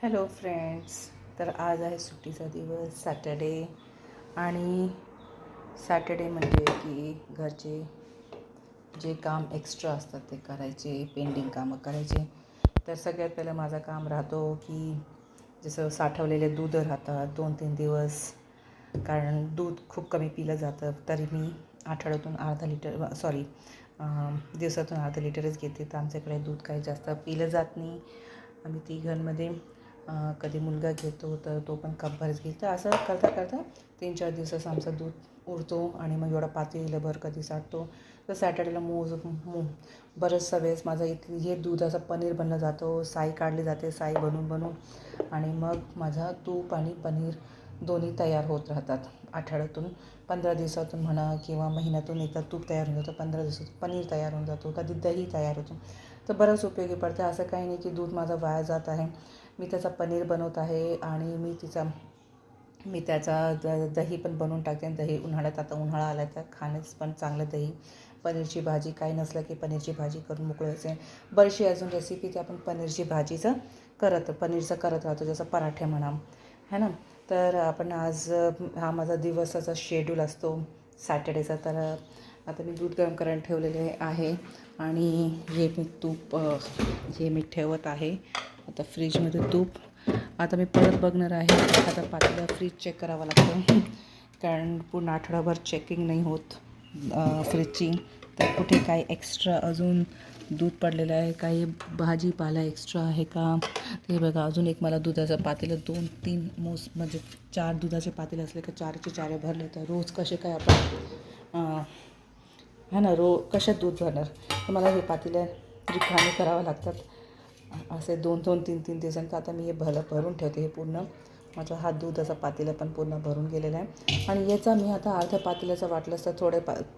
Hello friends. तर आज आहे सुट्टीचा दिवस, सॅटर्डे. आणि सॅटर्डे म्हणजे की घरचे जे काम एक्स्ट्रा असतात ते करायचे, पेंडिंग कामं करायचे. तर सगळ्यात पहिलं माझं काम राहतो की जसं साठवलेले दूध राहतात 2-3 दिवस, कारण दूध खूप कमी पिलं जातं. तरी मी आठवड्यातून अर्धा लिटर दिवसातून अर्धा लिटरच घेते. तर आमच्याकडे दूध काही जास्त पिलं जात नाही. आम्ही तिघांमध्ये कधी मुलगा घेतो तर तो पण कपभरच घेतो. असं करता करता 3-4 दिवसाचं आमचं दूध उरतो आणि मग एवढा पातेलभर कधी साठतो. तर सॅटर्डेला बरंचसा वेळेस माझा हे दुधाचं पनीर बनलं जातो. साई काढली जाते, साई बनवून आणि मग माझा तूप आणि पनीर दोन्ही तयार होत राहतात. आठवड्यातून 15 दिवसातून म्हणा किंवा महिन्यातून एकदा तूप तयार होऊन जातं, 15 दिवसातून पनीर तयार होऊन जातो, कधी दही तयार होतो. तर बरंच उपयोगी पडतं. असं काही नाही की दूध माझं वाया जात आहे. मी त्याचा पनीर बनवत आहे आणि मी त्याचा दही पण बनवून टाकते. दही उन्हाळ्यात, आता उन्हाळा आला तर खाण्यास पण चांगलं दही. पनीरची भाजी काही नसलं की पनीरची भाजी करून मोकळायचे. बरीचशी अजून रेसिपी ते आपण पनीरचं करत राहतो, जसं पराठे म्हणा, है ना. तर आपण आज हा माझा दिवसाचा शेड्यूल असतो सॅटर्डेचा. तर आता मी दूध गरम करायला ठेवलेले आहे आणि हे मी ठेवत आहे आता फ्रीजमध्ये तूप. आता मी परत बघणार आहे. आता पातेलं फ्रीज चेक करावं लागतं, कारण पूर्ण आठवडाभर चेकिंग नाही होत फ्रीजची. तर कुठे काय एक्स्ट्रा अजून दूध पडलेलं आहे, काही भाजीपाला एक्स्ट्रा आहे का ते बघा. अजून एक मला दुधाचं पातेलं 2-3 म्हणजे 4 दुधाचे पातेले असले का 4चे 4 भरले. तर रोज कसे काय आपण है ना, कशात दूध भरणार. तर मला हे पातेलं रिकामे करावं लागतात असे 2-2, 3-3 दिवसांचं. आता मी हे भरून ठेवते. हे पूर्ण माझा हा दुधाचा पातेला पण पूर्ण भरून गेलेला आहे आणि याचा मी आता अर्ध्या पातेल्याचं वाटलंच तर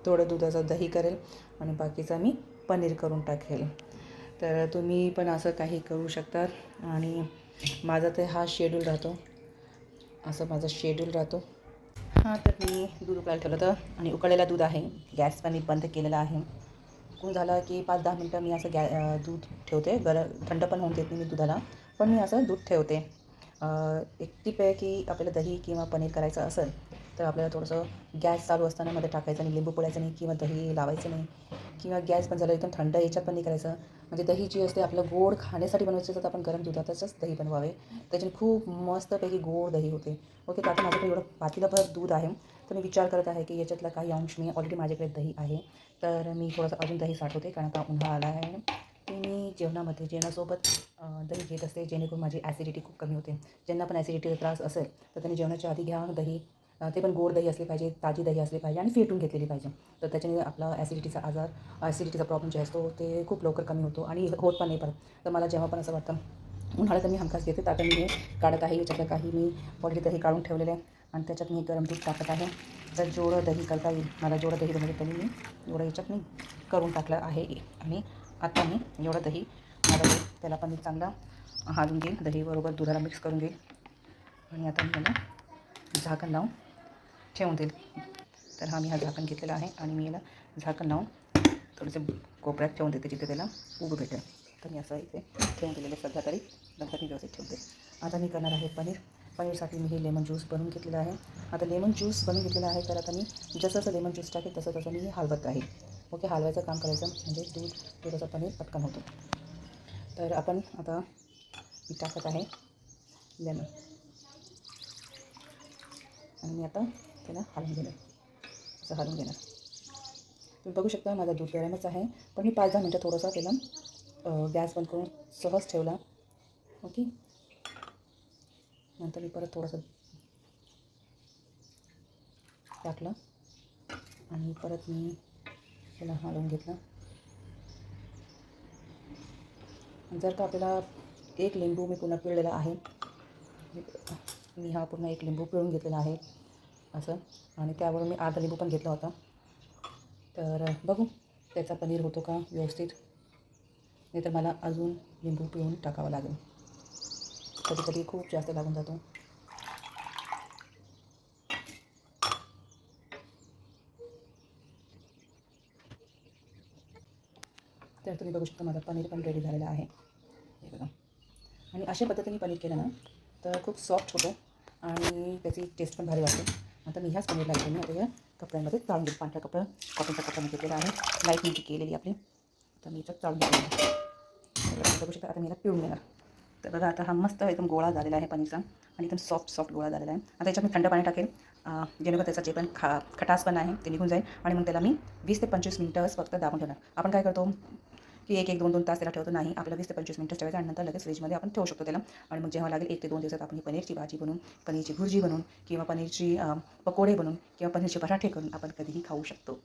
थोडं दुधाचं दही करेल आणि बाकीचा मी पनीर करून टाकेल. तर तुम्ही पण असं काही करू शकतात. आणि माझा तर हा शेड्यूल राहतो, असं माझा शेड्यूल राहतो. हां, तर मी दूध उकळायला ठेवलं होतं आणि उकळलेलं दूध आहे. गॅस पण मी बंद केलेला आहे. उकळून झालं की 5-10 मिनटं मी असं दूध ठेवते. थंड पण होऊन देत नाही मी दुधाला, पण मी असं दूध ठेवते. एक टिप आहे की आपल्याला दही किंवा पनीर करायचं असेल तर आपल्याला थोडंसं गॅस चालू असताना मध्ये टाकायचं नाही, लिंबू पिळायचं नाही किंवा दही लावायचं नाही, किंवा गॅस पण झालं एकदम थंड याच्यात पण नाही करायचं. म्हणजे दही जी असते आपलं गोड खाण्यासाठी बनवायचं तर आपण गरम दुधातच दही बनवावे. त्याच्याने खूप मस्तपैकी गोड दही होते. ओके, तर आता माझ्याकडे एवढं पातेलभर दूध आहे. तर मी विचार करत आहे की याच्यातला काही अंश मी ऑलरेडी माझ्याकडे दही आहे तर मी थोडंसं अजून दही साठवते, कारण आता उन्हाळा आला आहे. ते मी जेवणासोबत दही घेत असते, जेणेकरून माझी ॲसिडिटी खूप कमी होते. ज्यांना पण ॲसिडिटीचा त्रास असेल तर त्यांनी जेवणाच्या आधी घ्या दही. ते पण गोड दही असले पाहिजे, ताजी दही असली पाहिजे आणि फेटून घेतलेली पाहिजे. तर त्याच्याने आपला ॲसिडिटीचा प्रॉब्लेम जे असतो ते खूप लवकर कमी होतो आणि होत पण नाही परत. तर मला जेव्हा पण असं वाटतं उन्हाळ्यात मी हमखास घेते. तर आता मी हे काढत आहे. याच्यातलं काही मी ऑलरेडी दही काढून ठेवलेलं आहे आणि त्याच्यात मी गरम दूध टाकत आहे. तर जेवढं दही करता येईल मला, जेवढं दही बनवलं तरी मी एवढं याच्यात मी करून टाकलं आहे. आणि आता मी एवढं दही त्याला पण मी चांगला हालून घेईल, दही बरोबर दुधाला मिक्स करून घेईल आणि आता मी याला झाकण लावून ठेवून देईल. तर हा झाकण घेतलेला आहे आणि मी याला झाकण लावून थोडंसं कोपऱ्यात ठेवून देते जिथे त्याला उभं भेटेल. तर मी असं इथे ठेवून दिलेलं सध्या तरी, नंतर मी व्यवस्थित ठेवते. आता मी करणार आहे पनीरसाठी मी हे लेमन ज्यूस बनवून घेतलेला आहे. आता लेमन ज्यूस बनवून घेतलेला आहे तर आता मी जसं लेमन ज्यूस टाकेल तसं मी हलवत आहे. ओके, हलवायचं काम करायचं म्हणजे दुधाचं पनीर पटकन होतो. तर आपण आता मी टाकत आहे लेमन आणि मी आता त्याला हलवून घेणार, असं हलवून घेणार. तुम्ही बघू शकता माझा दूध गरमच आहे, पण मी 5-10 मिनटं थोडंसं त्याला गॅस बंद करून सहज ठेवला. ओके, नंतर मी परत थोडंसं टाकलं आणि परत मी त्याला हलवून घेतलं. जर का आपल्याला एक लिंबू मी पुन्हा पिळलेला आहे, मी हा पूर्ण एक लिंबू पिळून घेतलेला आहे असं, आणि त्यावरून मी अर्धा लिंबू पण घेतला होता. तर बघू त्याचा पनीर होतो का व्यवस्थित, नाही तर मला अजून लिंबू पिळून टाकावं लागेल. कधी कधी खूप जास्त लागून जातो. तर तुम्ही बघू शकता माझा पनीर पण रेडी झालेला आहे. हे बघा, आणि अशा पद्धतीने पनीर केलं ना तर खूप सॉफ्ट होतं आणि त्याची टेस्ट पण भारी वाटते. आता मी ह्याच पनीरला मी आता या कपड्यांमध्ये चाळून घेऊ. पांढऱ्या कपडा कॉटनचा कपडा मी घेतलेला आहे, लाईट मिरची केलेली आपली. तर मी याच्यात चाळून घेतलेली बघू शकता. आता मी याला पिळून घेणार. तर बघा आता हा मस्त एकदम गोळा झालेला आहे पनीरचा आणि एकदम सॉफ्ट गोळा झालेला आहे. आता याच्यात मी थंड पाणी टाकेल जेणेकरून त्याचा जे पण खटास पण आहे ते निघून जाईल आणि मग त्याला मी 20 ते 25 मिनिटं फक्त दाबून ठेवणार. आपण काय करतो की 1-1, 2-2 तास त्याला ठेवतो, नाही, आपल्याला 20 ते 25 मिनिटं ठेवायचं आणि नंतर लगेच फ्रीजमध्ये आपण ठेवू शकतो त्याला. आणि मग जेव्हा लागेल 1 ते 2 दिवसात आपण ही पनीरची भाजी बनवून, पनीरची भुर्जी बनवून किंवा पनीरची पकोडे बनवून किंवा पनीरचे पराठे करून आपण कधीही खाऊ शकतो.